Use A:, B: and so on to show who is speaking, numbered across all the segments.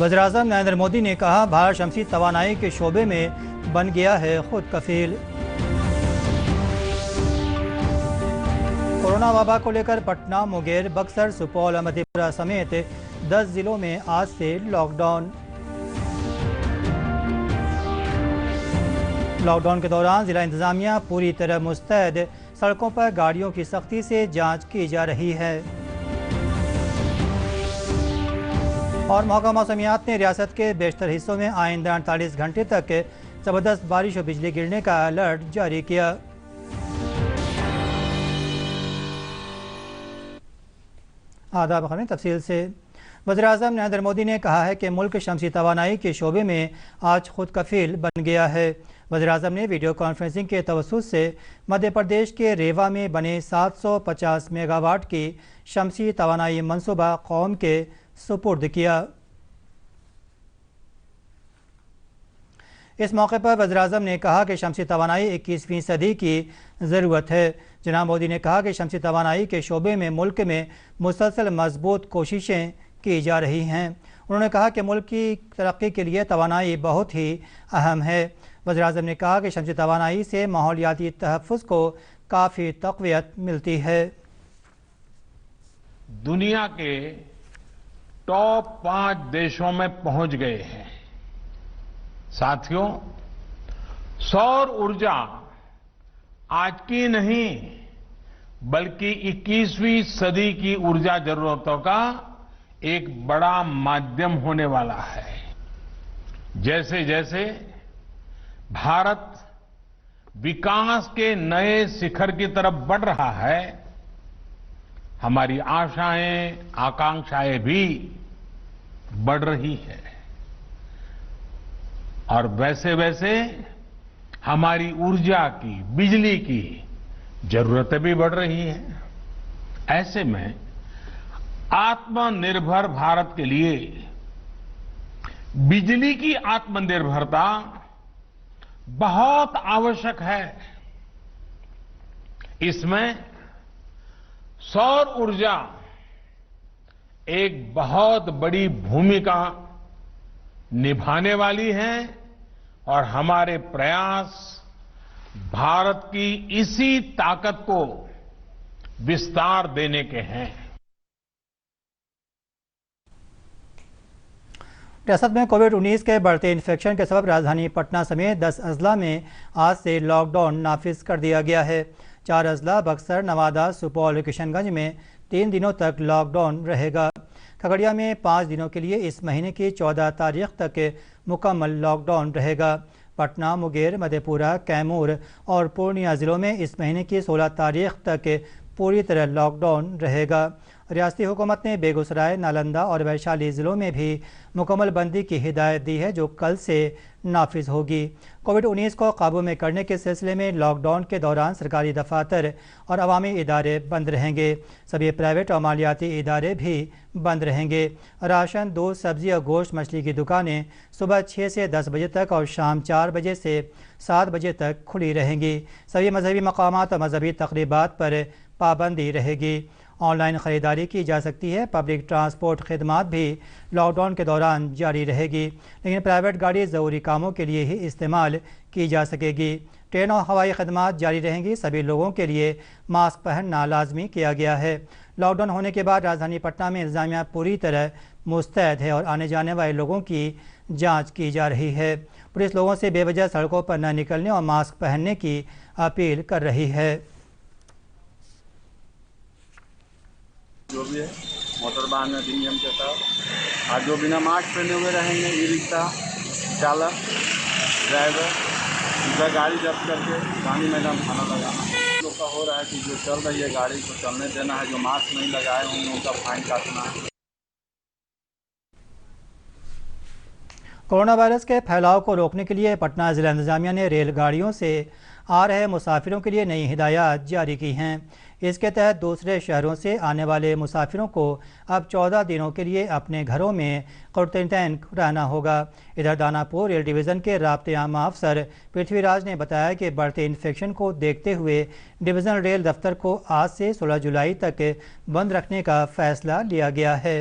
A: वज़ीर-ए-आज़म नरेंद्र मोदी ने कहा, भारत शमसी तवानाई के शोबे में बन गया है खुद कफील। कोरोना वबा को लेकर पटना, मुंगेर, बक्सर, सुपौल और मधेपुरा समेत 10 जिलों में आज से लॉकडाउन। लॉकडाउन के दौरान जिला इंतजामिया पूरी तरह मुस्तैद, सड़कों पर गाड़ियों की सख्ती से जांच की जा रही है। और महकमा मौसमियात ने रियासत के बेशतर हिस्सों में आइंदा 48 घंटे तक ज़बरदस्त बारिश और बिजली गिरने का अलर्ट जारी किया। आदाब खबरें तफसील से। वज़ीर-ए-आज़म नरेंद्र मोदी ने कहा है कि मुल्क शमसी तवानाई के शोबे में आज खुद कफील बन गया है। वज़ीर-ए-आज़म ने वीडियो कॉन्फ्रेंसिंग के तवस्सुत से मध्य प्रदेश के रेवा में बने 750 मेगावाट की शमसी तवानाई मनसूबा कौम के सुपुर्द किया। इस मौके पर वज़ीर-ए-आज़म ने कहा कि शमसी तवानाई 21वीं सदी की ज़रूरत है। जनाब मोदी ने कहा कि शमसी तवानाई के शोबे में मुल्क में मुसलसल मजबूत कोशिशें की जा रही हैं। उन्होंने कहा कि मुल्क की तरक्की के लिए तवानाई बहुत ही अहम है। वज़ीर-ए-आज़म ने कहा कि शमसी तवानाई से माहौलियाती तहफ़्फ़ुज़ को काफ़ी तक़वियत मिलती है।
B: दुनिया के टॉप 5 देशों में पहुंच गए हैं। साथियों, सौर ऊर्जा आज की नहीं बल्कि 21वीं सदी की ऊर्जा जरूरतों का एक बड़ा माध्यम होने वाला है। जैसे जैसे भारत विकास के नए शिखर की तरफ बढ़ रहा है, हमारी आशाएं, आकांक्षाएं भी बढ़ रही है और वैसे वैसे हमारी ऊर्जा की, बिजली की जरूरतें भी बढ़ रही हैं। ऐसे में आत्मनिर्भर भारत के लिए बिजली की आत्मनिर्भरता बहुत आवश्यक है। इसमें सौर ऊर्जा एक बहुत बड़ी भूमिका निभाने वाली है और हमारे प्रयास भारत की इसी ताकत को विस्तार देने के हैं।
A: रियासत में कोविड-19 के बढ़ते इन्फेक्शन के सबब राजधानी पटना समेत 10 अजला में आज से लॉकडाउन नाफिज कर दिया गया है। 4 अजला बक्सर, नवादा, सुपौल और किशनगंज में 3 दिनों तक लॉकडाउन रहेगा। खगड़िया में 5 दिनों के लिए इस महीने की 14 तारीख तक मुकम्मल लॉकडाउन रहेगा। पटना, मुंगेर, मधेपुरा, कैमूर और पूर्णिया ज़िलों में इस महीने की 16 तारीख तक पूरी तरह लॉकडाउन रहेगा। रियासती हुकूमत ने बेगूसराय, नालंदा और वैशाली ज़िलों में भी मुकम्मल बंदी की हिदायत दी है, जो कल से नाफिज होगी। कोविड-19 को काबू में करने के सिलसिले में लॉकडाउन के दौरान सरकारी दफातर और अवामी इदारे बंद रहेंगे। सभी प्राइवेट और मालियाती इदारे भी बंद रहेंगे। राशन, दूध, सब्जी और गोश्त, मछली की दुकानें सुबह 6 से 10 बजे तक और शाम 4 बजे से 7 बजे तक खुली रहेंगी। सभी मजहबी मकामात और मजहबी तकरीबात पर पाबंदी रहेगी। ऑनलाइन ख़रीदारी की जा सकती है। पब्लिक ट्रांसपोर्ट खिदमात भी लॉकडाउन के दौरान जारी रहेगी, लेकिन प्राइवेट गाड़ी ज़रूरी कामों के लिए ही इस्तेमाल की जा सकेगी। ट्रेन और हवाई खदमात जारी रहेंगी। सभी लोगों के लिए मास्क पहनना लाजमी किया गया है। लॉकडाउन होने के बाद राजधानी पटना में इंतजामिया पूरी तरह मुस्तैद है और आने जाने वाले लोगों की जाँच की जा रही है। पुलिस लोगों से बेवजह सड़कों पर न निकलने और मास्क पहनने की अपील कर रही है।
C: जो भी है मोटर वाहन अधिनियम के तहत आज जो बिना मास्क पहने हुए रहेंगे, ई रिक्शा चालक, ड्राइवर, उनका गाड़ी जब्त करके गांधी मैदान थाना लगाना। लोग का हो रहा है कि जो चल रही है गाड़ी को चलने देना है, जो मास्क नहीं लगाए होंगे उनका फाइन काटना है।
A: कोरोना वायरस के फैलाव को रोकने के लिए पटना जिला इंतजामिया ने रेलगाड़ियों से आ रहे मुसाफिरों के लिए नई हिदायत जारी की हैं। इसके तहत दूसरे शहरों से आने वाले मुसाफिरों को अब 14 दिनों के लिए अपने घरों में क्वारंटाइन रहना होगा। इधर दानापुर रेल डिवीज़न के राब्ते आम अफसर पृथ्वीराज ने बताया कि बढ़ते इन्फेक्शन को देखते हुए डिवीज़नल रेल दफ्तर को आज से 16 जुलाई तक बंद रखने का फैसला लिया गया है।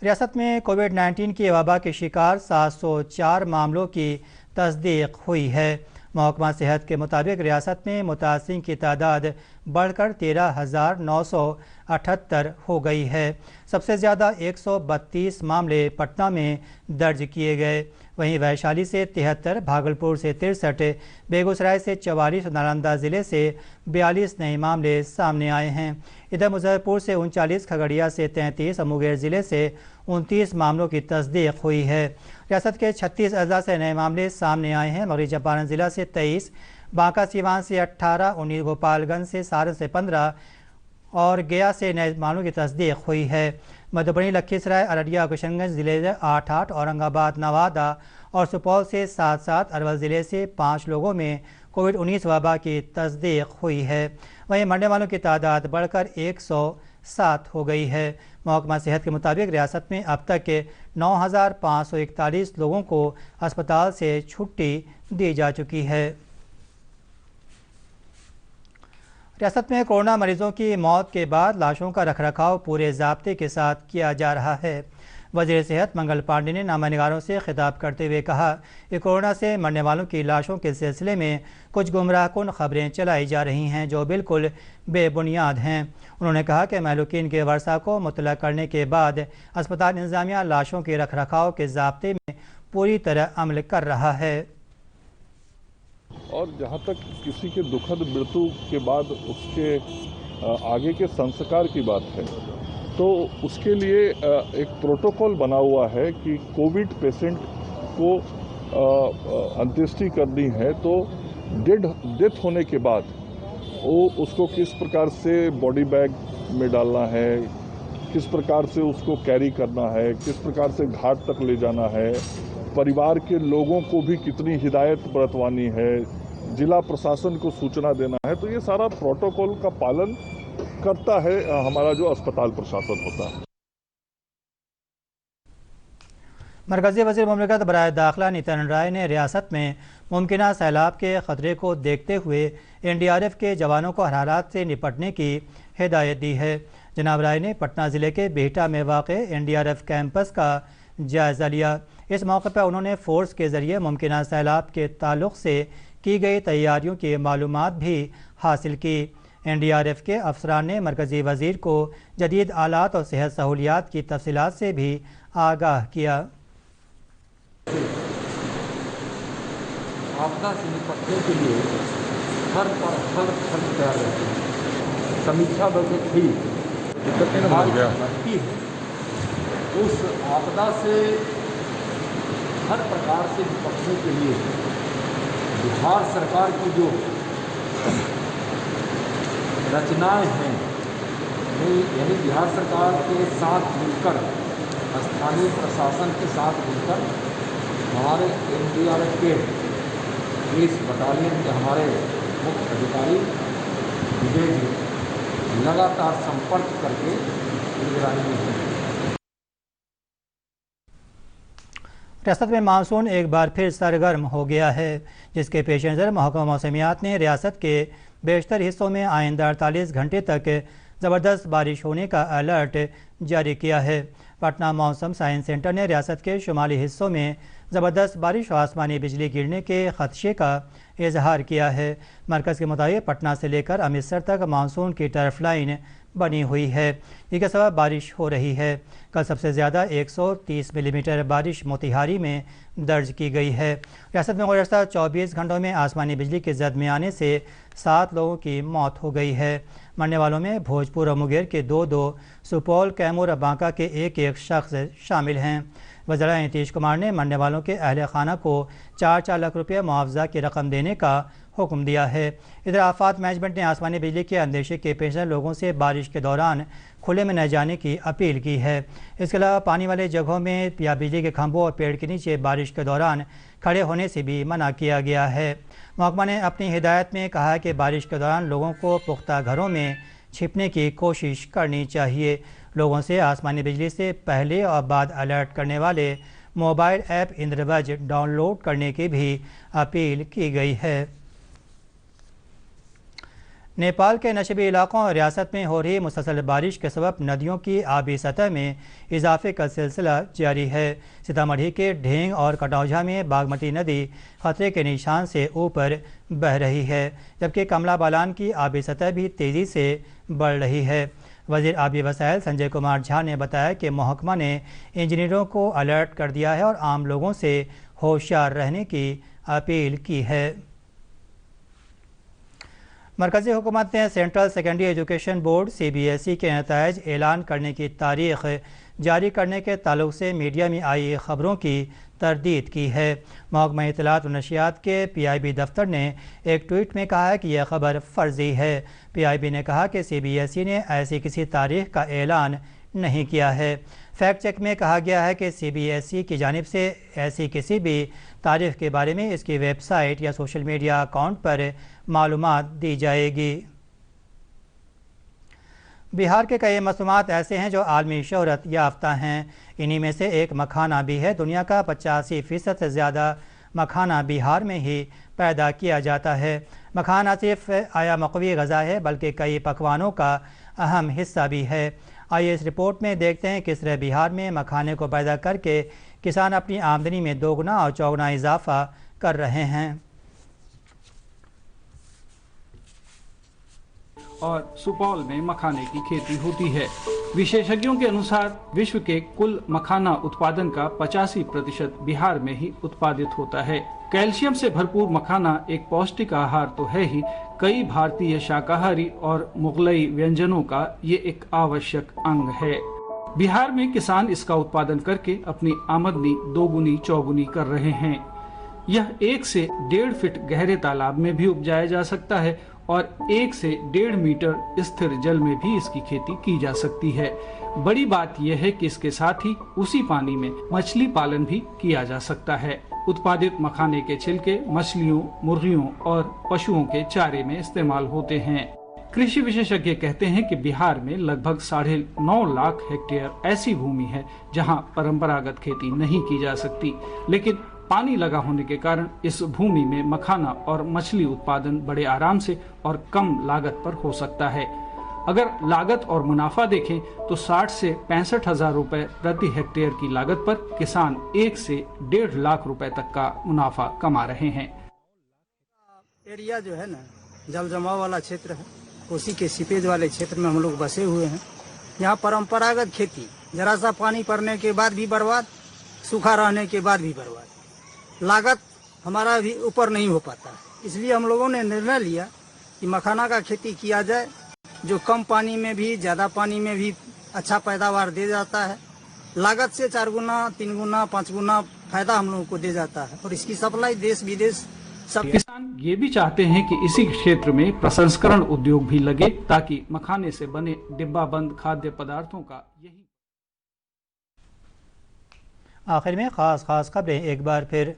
A: रियासत में कोविड-19 की वबा के शिकार 704 मामलों की तस्दीक हुई है। महकमा सेहत के मुताबिक रियासत में मुतासिरीन की तादाद बढ़कर 13,978 हो गई है। सबसे ज़्यादा 132 मामले पटना में दर्ज किए गए। वहीं वैशाली से 73, भागलपुर से 63, बेगूसराय से 44 और नालंदा ज़िले से 42 नए मामले सामने आए हैं। इधर मुजफ्फरपुर से 39, खगड़िया से 33 और मुंगेर ज़िले से 29 मामलों की तस्दीक हुई है। रियासत के 36 अजला से नए मामले सामने आए हैं। मगरबी चंपारण ज़िला से 23, बांका सीवान से 18, 19 गोपालगंज से, सारण से 15 और गया से नए मामलों की तस्दीक हुई है। मधुबनी, लखीसराय, अररिया, किशनगंज ज़िले से 8-8, औरंगाबाद, नवादा और सुपौल से 7-7, अरवल ज़िले से 5 लोगों में कोविड-19 वबा की तस्दीक हुई है। वहीं मरने वालों की तादाद बढ़कर 107 हो गई है। महकमा सेहत के मुताबिक रियासत में अब तक 9,541 लोगों को अस्पताल से छुट्टी दी जा चुकी है। रियासत में कोरोना मरीजों की मौत के बाद लाशों का रखरखाव पूरे ज़ाब्ते के साथ किया जा रहा है। वज़ीर सेहत मंगल पांडे ने नामानिगारों से खिताब करते हुए कहा कि कोरोना से मरने वालों की लाशों के सिलसिले में कुछ गुमराहकुन खबरें चलाई जा रही हैं जो बिल्कुल बेबुनियाद हैं। उन्होंने कहा कि महलूकीन के वर्सा को मुतला करने के बाद अस्पताल इंतज़ामिया लाशों के रखरखाव के ज़ाब्ते में पूरी तरह अमल कर रहा है।
D: और जहाँ तक किसी के दुखद मृत्यु के बाद उसके आगे के संस्कार की बात है तो उसके लिए एक प्रोटोकॉल बना हुआ है कि कोविड पेशेंट को अंत्येष्टि करनी है तो डेथ होने के बाद वो उसको किस प्रकार से बॉडी बैग में डालना है, किस प्रकार से उसको कैरी करना है, किस प्रकार से घाट तक ले जाना है, परिवार के लोगों को भी कितनी हिदायत बरतवानी है, जिला प्रशासन को सूचना देना है। तो ये सारा प्रोटोकॉल का पालन करता है हमारा जो अस्पताल प्रशासन होता है।
A: मरकज़ी वज़ीर मुमलिकत बराए दाखिला नितिन राय ने रियासत में मुमकिना सैलाब के ख़तरे को देखते हुए NDRF के जवानों को हर हालात से निपटने की हिदायत दी है। जनाब राय ने पटना ज़िले के बिहटा में वाक़े NDRF कैंपस का जायज़ा लिया। इस मौके पर उन्होंने फ़ोर्स के ज़रिए मुमकिना सैलाब के ताल्लुक़ से की गई तैयारियों की मालूमात भी हासिल की। NDRF के अफसरान ने मरकज़ी वज़ीर को जदीद आलात और सेहत सहूलियात की तफसीलात से भी आगाह किया।
E: आपदा से निपटने के लिए हर तैयार रहते हैं। समीक्षा बैठक हुई है उस आपदा से हर प्रकार से निपटने के लिए बिहार सरकार की जो रचनाएं हैं यानी बिहार सरकार के साथ मिलकर स्थानीय प्रशासन के साथ मिलकर हमारे NDRF के इस बटालियन के हमारे मुख्य अधिकारी विजय जी लगातार संपर्क करके निगरानी में हैं।
A: रियासत में मानसून एक बार फिर सरगर्म हो गया है, जिसके पेश नज़र महकमा मौसमियात ने रियासत के बेशतर हिस्सों में आइंदा 48 घंटे तक ज़बरदस्त बारिश होने का अलर्ट जारी किया है। पटना मौसम साइंस सेंटर ने रियासत के शुमाली हिस्सों में ज़बरदस्त बारिश और आसमानी बिजली गिरने के खदशे का इजहार किया है। मरकज़ के मुताबिक पटना से लेकर अमृतसर तक मानसून की टर्फ लाइन बनी हुई है, जिसके सबब बारिश हो रही है। कल सबसे ज़्यादा 130 मिलीमीटर बारिश मोतिहारी में दर्ज की गई है। रियासत में गुज़श्ता 24 घंटों में आसमानी बिजली के ज़द में आने से 7 लोगों की मौत हो गई है। मरने वालों में भोजपुर और मुंगेर के 2-2, सुपौल, कैमूर और बांका के 1-1 शख्स शामिल हैं। वज़ीर नीतीश कुमार ने मरने वालों के अहल खाना को 4-4 लाख रुपये मुआवजा की रकम देने का हुक्म दिया है। इधर आफात मैनेजमेंट ने आसमानी बिजली के अंदेशे के पेश नज़र लोगों से बारिश के दौरान खुले में न जाने की अपील की है। इसके अलावा पानी वाले जगहों में या बिजली के खंभों और पेड़ के नीचे बारिश के दौरान खड़े होने से भी मना किया गया है। महकमा ने अपनी हिदायत में कहा है कि बारिश के दौरान लोगों को पुख्ता घरों में छिपने की कोशिश करनी चाहिए। लोगों से आसमानी बिजली से पहले और बाद अलर्ट करने वाले मोबाइल ऐप इंद्रवज डाउनलोड करने की भी अपील की गई है। नेपाल के नशबी इलाकों और रियासत में हो रही मुसलसल बारिश के सबब नदियों की आबी सतह में इजाफे का सिलसिला जारी है। सीतामढ़ी के ढेंग और कटौझा में बागमती नदी खतरे के निशान से ऊपर बह रही है, जबकि कमला बलान की आबी सतह भी तेज़ी से बढ़ रही है। वज़ीर आबी वसाइल संजय कुमार झा ने बताया कि महकमा ने इंजीनियरों को अलर्ट कर दिया है और आम लोगों से होशियार रहने की अपील की है। मरकज़ी हुकूमत ने central secondary education board CBSE के नताइज ऐलान करने की तारीख़ जारी करने के ताल्लुक़ से मीडिया में आई खबरों की तरदीद की है। महकमा इत्तलात व नशियात के PIB दफ्तर ने एक ट्वीट में कहा है कि यह खबर फ़र्ज़ी है। PIB ने कहा कि CBSE ने ऐसी किसी तारीख़ का ऐलान नहीं किया है। फैक्ट चेक में कहा गया है कि CBSE की जानिब से ऐसी किसी भी तारीख़ के बारे में इसकी वेबसाइट या सोशल मीडिया अकाउंट पर मालूमात दी जाएगी। बिहार के कई मसूमात ऐसे हैं जो आलमी शोहरत याफ्ता हैं। इन्हीं में से एक मखाना भी है। दुनिया का 85% से ज़्यादा मखाना बिहार में ही पैदा किया जाता है। मखाना सिर्फ आया मक़वी ग़ज़ा है बल्कि कई पकवानों का अहम हिस्सा भी है। आइए इस रिपोर्ट में देखते हैं किस तरह बिहार में मखाने को पैदा करके किसान अपनी आमदनी में दोगुना और चौगुना इजाफा कर रहे हैं।
F: और सुपौल में मखाने की खेती होती है। विशेषज्ञों के अनुसार विश्व के कुल मखाना उत्पादन का 85% बिहार में ही उत्पादित होता है। कैल्शियम से भरपूर मखाना एक पौष्टिक आहार तो है ही, कई भारतीय शाकाहारी और मुगलई व्यंजनों का ये एक आवश्यक अंग है। बिहार में किसान इसका उत्पादन करके अपनी आमदनी दोगुनी चौगुनी कर रहे हैं। यह 1 से 1.5 फीट गहरे तालाब में भी उपजाया जा सकता है और 1 से 1.5 मीटर स्थिर जल में भी इसकी खेती की जा सकती है। बड़ी बात यह है कि इसके साथ ही उसी पानी में मछली पालन भी किया जा सकता है। उत्पादित मखाने के छिलके मछलियों, मुर्गियों और पशुओं के चारे में इस्तेमाल होते हैं। कृषि विशेषज्ञ कहते हैं कि बिहार में लगभग 9.5 लाख हेक्टेयर ऐसी भूमि है जहां परंपरागत खेती नहीं की जा सकती, लेकिन पानी लगा होने के कारण इस भूमि में मखाना और मछली उत्पादन बड़े आराम से और कम लागत पर हो सकता है। अगर लागत और मुनाफा देखें तो 60 से 65 हजार रुपए प्रति हेक्टेयर की लागत पर किसान 1 से 1.5 लाख रुपए तक का मुनाफा कमा रहे हैं।
G: एरिया जो है ना जल जमाव वाला क्षेत्र है, उसी के सीपेज वाले क्षेत्र में हम लोग बसे हुए हैं। यहाँ परंपरागत खेती जरा सा पानी पड़ने के बाद भी बर्बाद, सूखा रहने के बाद भी बर्बाद, लागत हमारा भी ऊपर नहीं हो पाता है। इसलिए हम लोगों ने निर्णय लिया कि मखाना का खेती किया जाए, जो कम पानी में भी ज़्यादा पानी में भी अच्छा पैदावार दे जाता है। लागत से 4 गुना 3 गुना 5 गुना फायदा हम लोगों को दे जाता है और इसकी सप्लाई देश विदेश सब।
F: किसान ये भी चाहते हैं कि इसी क्षेत्र में प्रसंस्करण उद्योग भी लगे ताकि मखाने से बने डिब्बा बंद खाद्य पदार्थों का यही।
A: आखिर में खास खबरें एक बार फिर।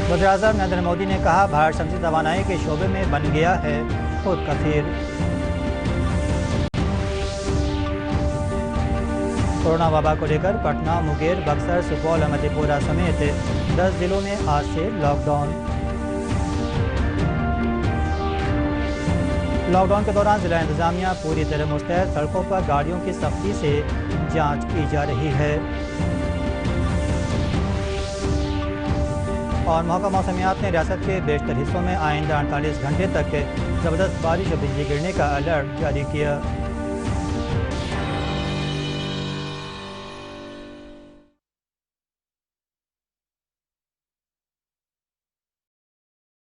A: वज़ीर-ए-आज़म नरेंद्र मोदी ने कहा भारत शमसी तवानाई के शोबे में बन गया है खुद कफील। कोरोना वबा को लेकर पटना, मुंगेर, बक्सर, सुपौल, मधेपुरा समेत 10 जिलों में आज से लॉकडाउन। लॉकडाउन के दौरान जिला इंतजामिया पूरी तरह मुस्तैद, सड़कों पर गाड़ियों की सख्ती से जांच की जा रही है। और महकमा मौसमियात ने रियासत के बेशतर हिस्सों में आइंदा 48 घंटे तक ज़बरदस्त बारिश और बिजली गिरने का अलर्ट जारी किया।